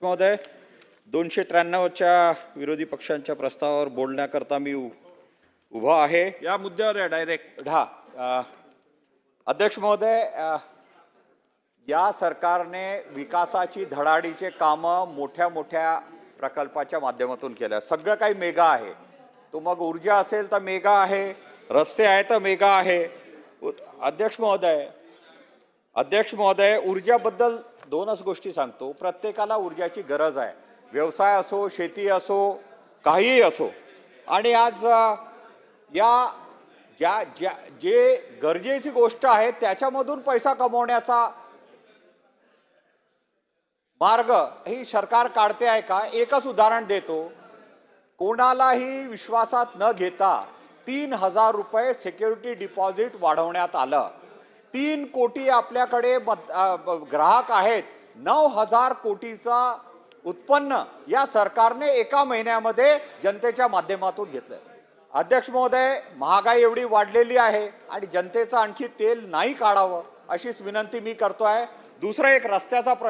महोदय, 293च्या विरोधी पक्षांच्या प्रस्तावावर बोलण्याकरता मी उभा आहे. या मुद्द्यावर या डायरेक्ट. अध्यक्ष महोदय, या सरकारने विकासाची धडाडीचे कामं मोठ्या मोठ्या प्रकल्पाच्या माध्यमातून केल्या. सगळं काही मेगा आहे. तो मग ऊर्जा असेल तर मेगा आहे, रस्ते आहे तर मेगा आहे. अध्यक्ष महोदय, ऊर्जाबद्दल दोनच गोष्टी सांगतो. प्रत्येकाला ऊर्जाची गरज आहे. व्यवसाय असो, शेती असो, काहीही असो. आणि आज जे गरजेची गोष्ट आहे त्याच्यामधून पैसा कमवण्याचा मार्ग ही सरकार काढते आहे का? एकच उदाहरण देतो. कोणालाही विश्वासात न घेता 3,000 रुपये सिक्युरिटी डिपॉझिट वाढवण्यात आलं. 3 कोटी आपल्याकडे ग्राहक आहेत. 9,000 कोटीचा उत्पन्न या सरकारने एका महिन्यामध्ये जनतेच्या माध्यमातून घेतलं. अध्यक्ष महोदय, महागाई एवढी वाढलेली आहे आणि जनतेचं आणखी तेल नाही काढावं अशीच विनंती मी करतोय. दुसरं एक रस्त्याचा